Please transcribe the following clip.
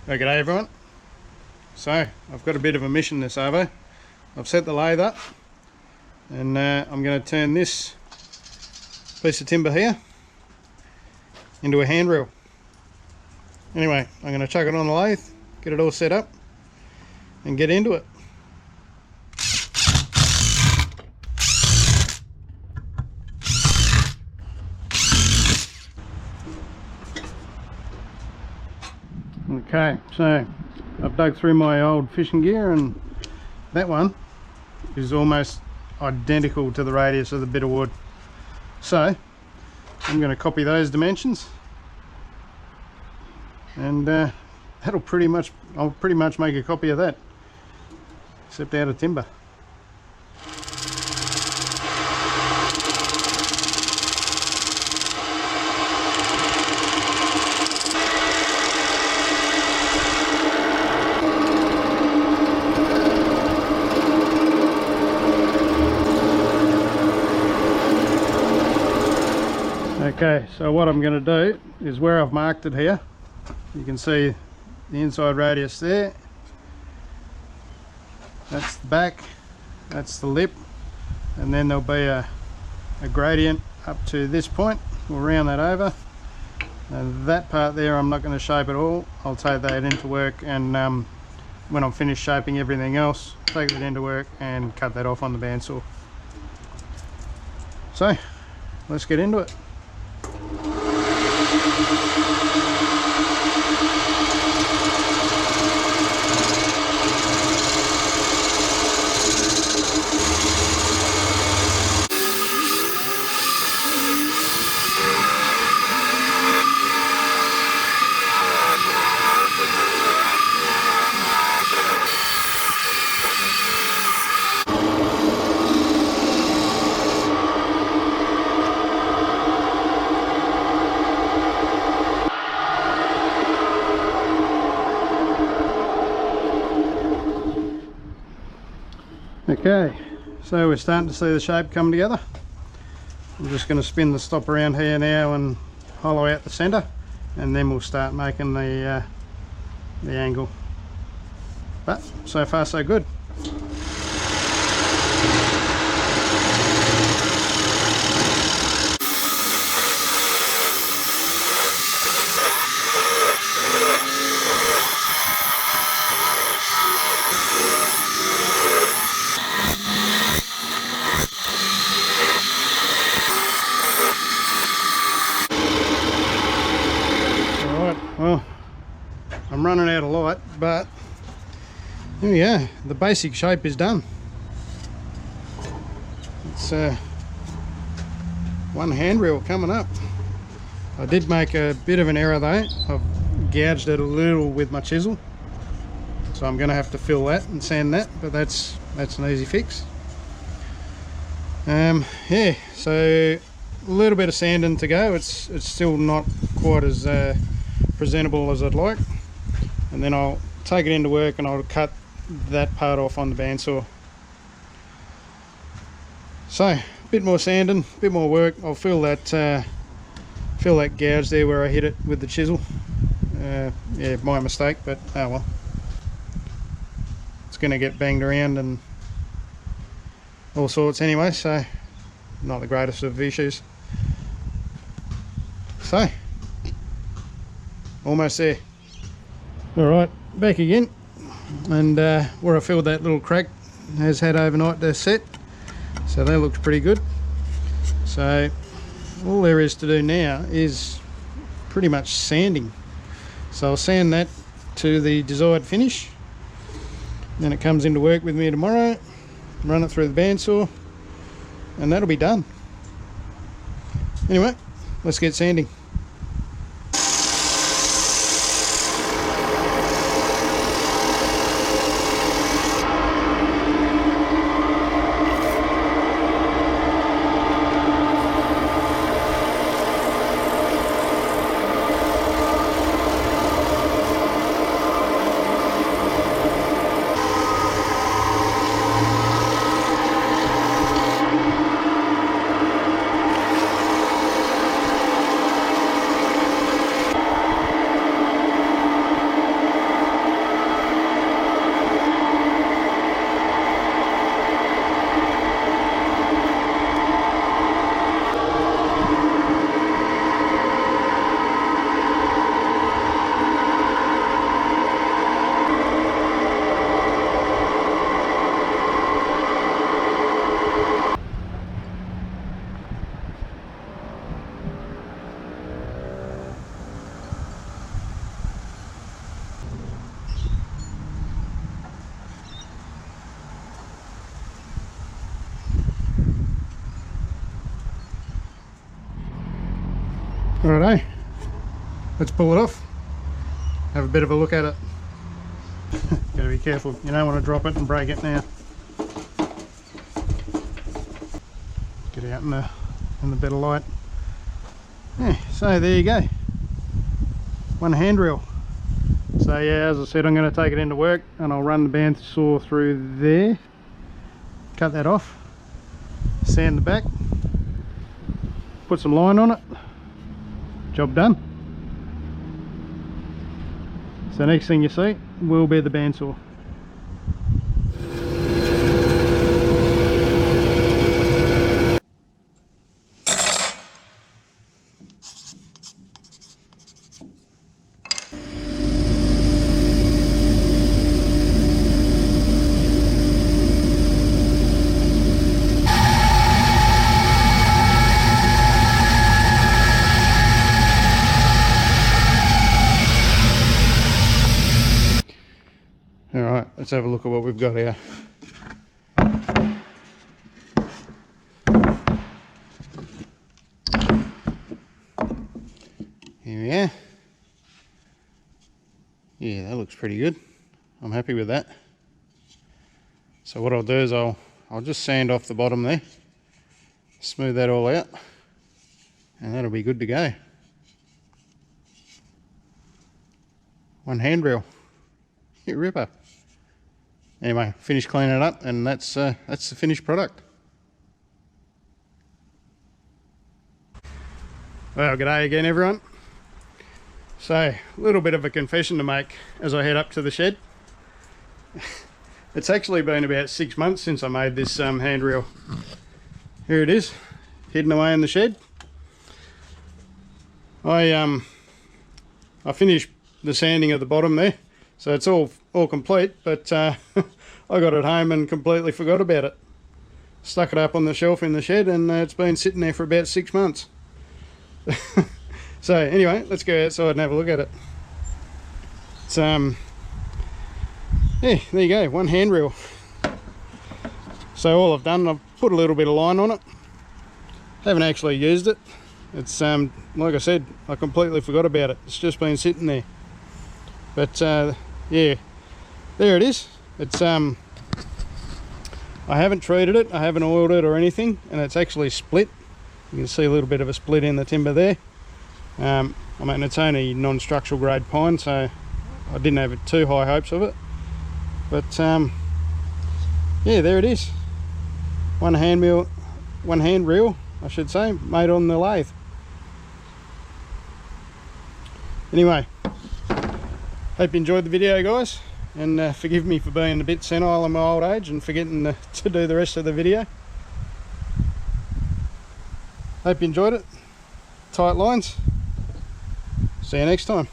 G'day everyone. So I've got a bit of a mission this arvo. I've set the lathe up and I'm going to turn this piece of timber here into a handrail. Anyway, I'm going to chuck it on the lathe, get it all set up and get into it. Okay, so I've dug through my old fishing gear and that one is almost identical to the radius of the bit of wood. So I'm going to copy those dimensions and I'll pretty much make a copy of that, except out of timber. Okay, so what I'm going to do is where I've marked it here, you can see the inside radius there, that's the back, that's the lip, and then there'll be a gradient up to this point. We'll round that over, and that part there I'm not going to shape at all. I'll take that into work, and when I'm finished shaping everything else, take that into work and cut that off on the bandsaw. So let's get into it. Okay, so we're starting to see the shape come together. I'm just going to spin the stop around here now and hollow out the centre, and then we'll start making the angle. But so far so good. Well, I'm running out of light, but here we go. The basic shape is done. It's one handrail coming up. I did make a bit of an error though. I've gouged it a little with my chisel, so I'm going to have to fill that and sand that, but that's an easy fix. Yeah, so a little bit of sanding to go. It's still not quite as presentable as I'd like, and then I'll take it into work and I'll cut that part off on the bandsaw. So a bit more sanding, a bit more work. I'll fill that gouge there where I hit it with the chisel. Yeah, my mistake, but oh well, it's going to get banged around and all sorts anyway, so not the greatest of issues. So almost there. Alright, back again, and where I filled that little crack has had overnight to set, so that looks pretty good. So all there is to do now is pretty much sanding. So I'll sand that to the desired finish, then it comes into work with me tomorrow, run it through the bandsaw, and that'll be done. Anyway, let's get sanding. Righto, let's pull it off, have a bit of a look at it. Gotta be careful, you don't want to drop it and break it now. Get out in the better light. Yeah, so there you go, one handrail. So yeah, as I said, I'm going to take it into work and I'll run the bandsaw through there, cut that off, sand the back, put some line on it, job done. So next thing you see will be the bandsaw. Alright, let's have a look at what we've got here. Here we are. Yeah, that looks pretty good. I'm happy with that. So what I'll do is I'll just sand off the bottom there, smooth that all out, and that'll be good to go. One handrail. Hit ripper. Anyway, finished cleaning it up, and that's the finished product. Well, g'day again everyone. So, a little bit of a confession to make as I head up to the shed. It's actually been about 6 months since I made this handrail. Here it is, hidden away in the shed. I finished the sanding at the bottom there, so it's all complete, but I got it home and completely forgot about it. Stuck it up on the shelf in the shed, and it's been sitting there for about 6 months. So anyway, let's go outside and have a look at it. It's yeah, there you go, one handrail. So all I've done, I've put a little bit of line on it. Haven't actually used it. It's like I said, I completely forgot about it. It's just been sitting there. But yeah, there it is. It's I haven't treated it, I haven't oiled it or anything, and it's actually split. You can see a little bit of a split in the timber there. I mean, it's only non-structural grade pine, so I didn't have too high hopes of it. But yeah, there it is. One handrail, I should say, made on the lathe. Anyway, hope you enjoyed the video, guys, and forgive me for being a bit senile in my old age and forgetting to do the rest of the video. Hope you enjoyed it. Tight lines. See you next time.